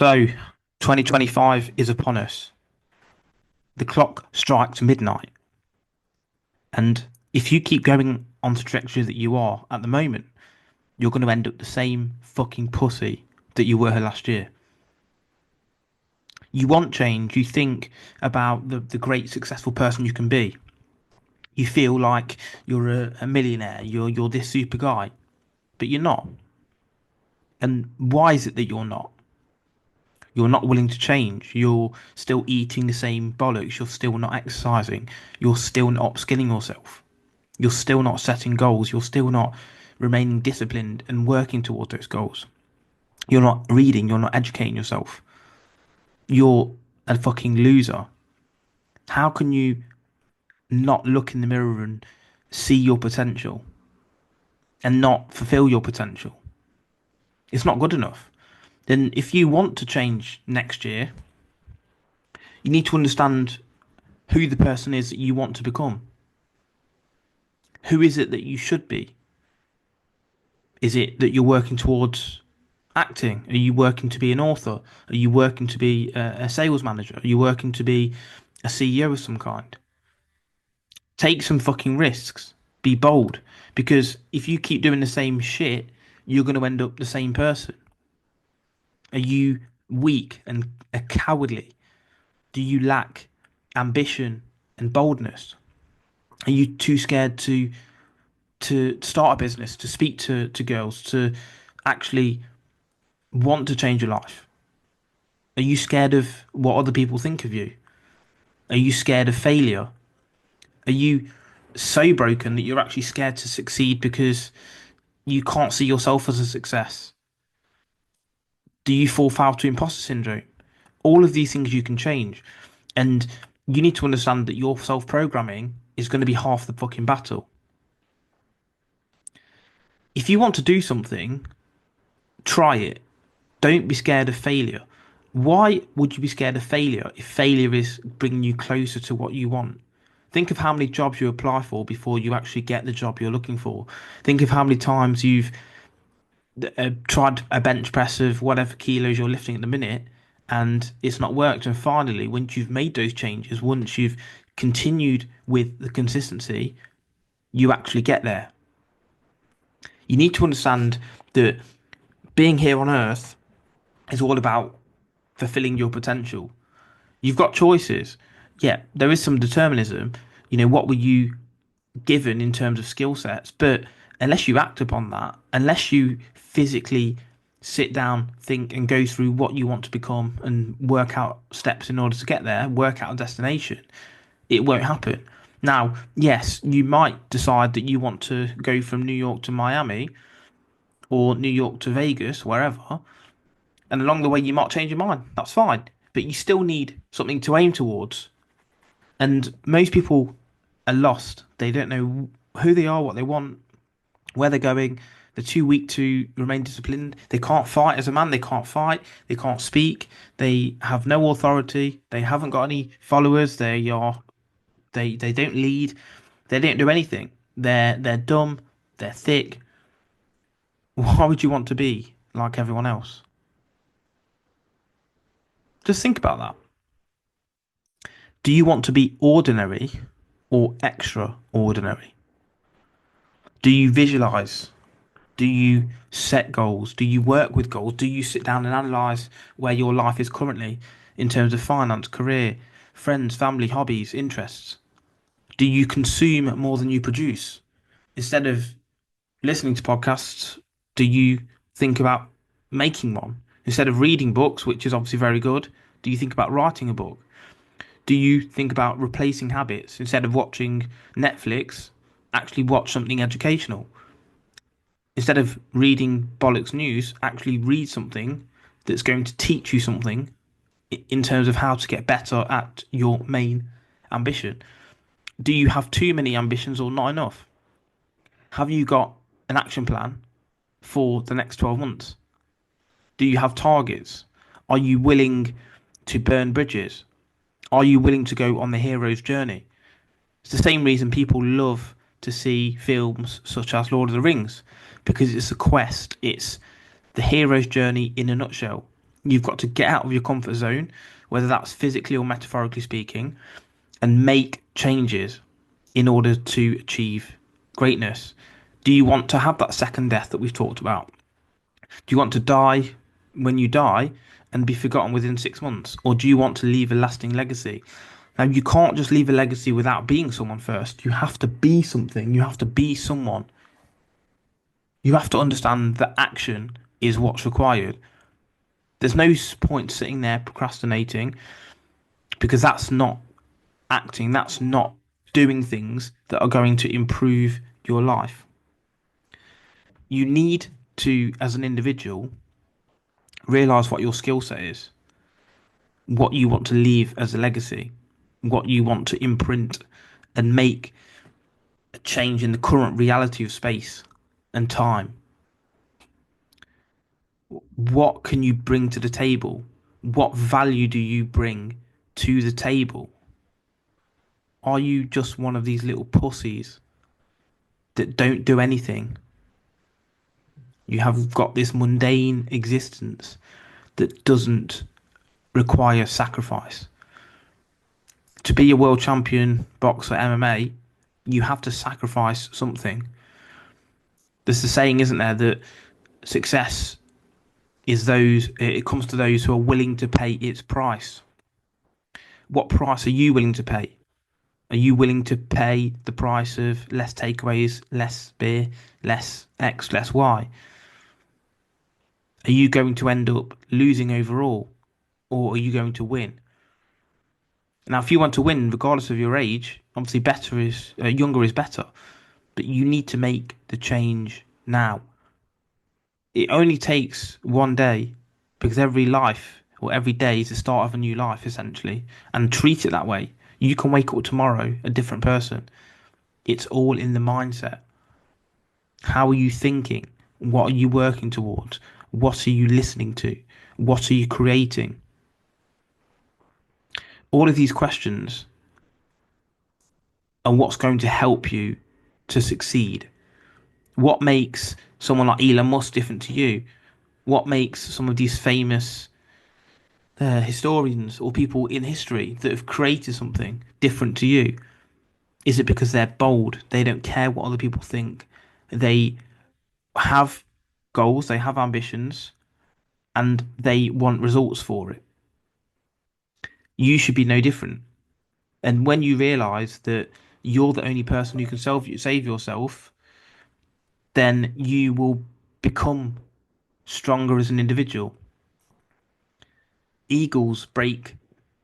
So, 2025 is upon us. The clock strikes midnight. And if you keep going on the trajectory that you are at the moment, you're going to end up the same fucking pussy that you were last year. You want change. You think about the great successful person you can be. You feel like you're a millionaire. You're this super guy, but you're not. And why is it that you're not? You're not willing to change. You're still eating the same bollocks. You're still not exercising. You're still not upskilling yourself. You're still not setting goals. You're still not remaining disciplined and working toward those goals. You're not reading. You're not educating yourself. You're a fucking loser. How can you not look in the mirror and see your potential and not fulfill your potential? It's not good enough. Then, if you want to change next year, you need to understand who the person is that you want to become. Who is it that you should be? Is it that you're working towards acting? Are you working to be an author? Are you working to be a sales manager? Are you working to be a CEO of some kind? Take some fucking risks. Be bold. Because if you keep doing the same shit, you're going to end up the same person. Are you weak and cowardly? Do you lack ambition and boldness? Are you too scared to start a business, to speak to girls, to actually want to change your life? Are you scared of what other people think of you? Are you scared of failure? Are you so broken that you're actually scared to succeed because you can't see yourself as a success? Do you fall foul to imposter syndrome? All of these things you can change. And you need to understand that your self programming is going to be half the fucking battle. If you want to do something, try it. Don't be scared of failure. Why would you be scared of failure if failure is bringing you closer to what you want? Think of how many jobs you apply for before you actually get the job you're looking for. Think of how many times you've tried a bench press of whatever kilos you're lifting at the minute and it's not worked. And finally, once you've made those changes, once you've continued with the consistency, you actually get there. You need to understand that being here on earth is all about fulfilling your potential. You've got choices. Yeah, there is some determinism. What were you given in terms of skill sets? But unless you act upon that, unless you physically sit down, think, and go through what you want to become and work out steps in order to get there, work out a destination, it won't happen. Now, yes, you might decide that you want to go from New York to Miami or New York to Vegas, wherever, and along the way you might change your mind. That's fine. But you still need something to aim towards. And most people are lost. They don't know who they are, what they want, where they're going. They're too weak to remain disciplined. They can't fight as a man. They can't fight. They can't speak. They have no authority. They haven't got any followers. They don't lead. They don't do anything. They're dumb. They're thick. Why would you want to be like everyone else? Just think about that. Do you want to be ordinary or extraordinary? Do you visualize? Do you set goals? Do you work with goals? Do you sit down and analyze where your life is currently in terms of finance, career, friends, family, hobbies, interests? Do you consume more than you produce? Instead of listening to podcasts, do you think about making one? Instead of reading books, which is obviously very good, do you think about writing a book? Do you think about replacing habits? Instead of watching Netflix, actually watch something educational? Instead of reading bollocks news, actually read something that's going to teach you something in terms of how to get better at your main ambition. Do you have too many ambitions or not enough? Have you got an action plan for the next 12 months? Do you have targets? Are you willing to burn bridges? Are you willing to go on the hero's journey? It's the same reason people love to see films such as Lord of the Rings, because it's a quest. It's the hero's journey in a nutshell. You've got to get out of your comfort zone, whether that's physically or metaphorically speaking, and make changes in order to achieve greatness. Do you want to have that second death that we've talked about? Do you want to die when you die and be forgotten within 6 months? Or do you want to leave a lasting legacy? Now, you can't just leave a legacy without being someone first. You have to be something. You have to be someone. You have to understand that action is what's required. There's no point sitting there procrastinating because that's not acting. That's not doing things that are going to improve your life. You need to, as an individual, realize what your skill set is, what you want to leave as a legacy, what you want to imprint and make a change in the current reality of space and time. What can you bring to the table? What value do you bring to the table? Are you just one of these little pussies that don't do anything? You have got this mundane existence that doesn't require sacrifice. To be a world champion boxer MMA, you have to sacrifice something. There's the saying, isn't there, that success is those, it comes to those who are willing to pay its price. What price are you willing to pay? Are you willing to pay the price of less takeaways, less beer, less X, less Y? Are you going to end up losing overall, or are you going to win? Now, if you want to win, regardless of your age, obviously younger is better, but you need to make the change now. It only takes one day because every life or every day is the start of a new life, essentially, and treat it that way. You can wake up tomorrow a different person. It's all in the mindset. How are you thinking? What are you working towards? What are you listening to? What are you creating? All of these questions are what's going to help you to succeed. What makes someone like Elon Musk different to you? What makes some of these famous historians or people in history that have created something different to you? Is it because they're bold? They don't care what other people think. They have goals, they have ambitions, and they want results for it. You should be no different. And when you realize that you're the only person who can save yourself, then you will become stronger as an individual. Eagles break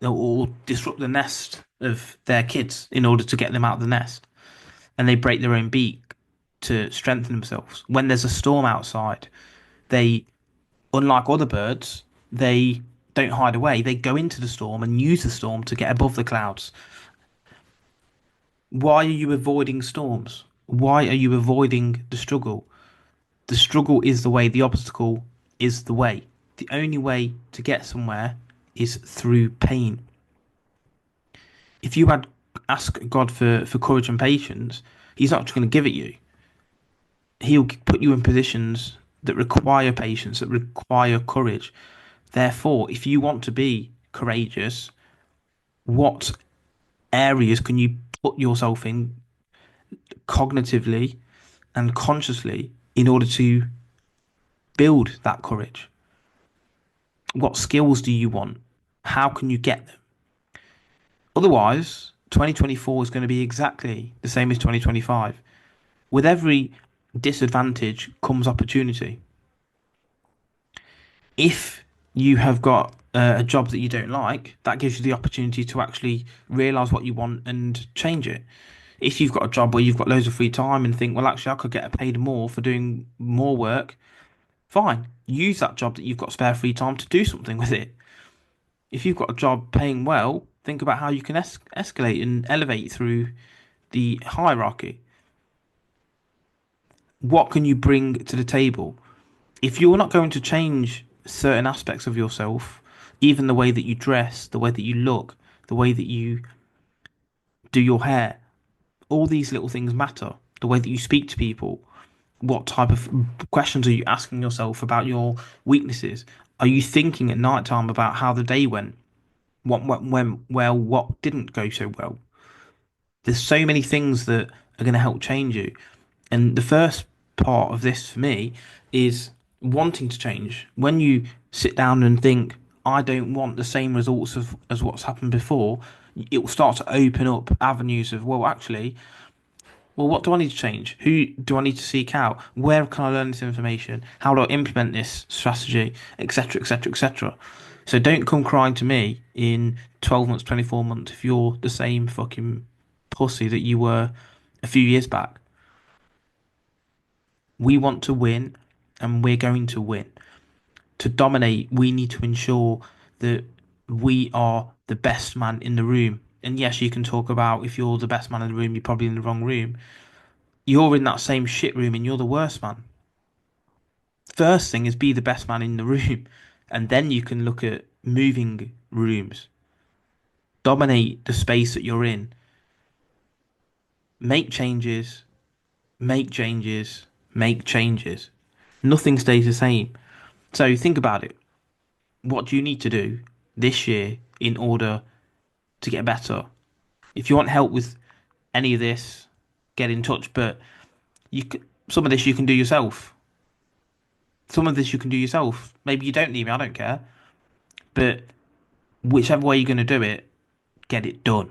or disrupt the nest of their kids in order to get them out of the nest, and they break their own beak to strengthen themselves. When there's a storm outside, they, unlike other birds, they don't hide away. They go into the storm and use the storm to get above the clouds. Why are you avoiding storms? Why are you avoiding the struggle? The struggle is the way, the obstacle is the way. The only way to get somewhere is through pain. If you had ask God for courage and patience, He's not just going to give it you. He'll put you in positions that require patience, that require courage. Therefore, if you want to be courageous, what areas can you put yourself in cognitively and consciously in order to build that courage? What skills do you want? How can you get them? Otherwise, 2024 is going to be exactly the same as 2025. With every disadvantage comes opportunity. If you have got a job that you don't like, that gives you the opportunity to actually realize what you want and change it. If you've got a job where you've got loads of free time and think, well, actually, I could get paid more for doing more work, fine. Use that job that you've got spare free time to do something with it. If you've got a job paying well, think about how you can escalate and elevate through the hierarchy. What can you bring to the table? If you're not going to change certain aspects of yourself, even the way that you dress, the way that you look, the way that you do your hair, all these little things matter. The way that you speak to people, what type of questions are you asking yourself about your weaknesses? Are you thinking at night time about how the day went? What went well? What didn't go so well? There's so many things that are going to help change you. And the first part of this for me is wanting to change. When you sit down and think, I don't want the same results as what's happened before, it will start to open up avenues of, well, actually, well, what do I need to change? Who do I need to seek out? Where can I learn this information? How do I implement this strategy, etc., etc., etc. So don't come crying to me in 12 months, 24 months if you're the same fucking pussy that you were a few years back. We want to win and we're going to win. To dominate, we need to ensure that we are the best man in the room. And yes, you can talk about if you're the best man in the room, you're probably in the wrong room. You're in that same shit room and you're the worst man. First thing is be the best man in the room. And then you can look at moving rooms. Dominate the space that you're in. Make changes, make changes, make changes. Nothing stays the same. So think about it. What do you need to do this year in order to get better? If you want help with any of this, get in touch. But some of this you can do yourself. Some of this you can do yourself. Maybe you don't need me. I don't care. But whichever way you're going to do it, get it done.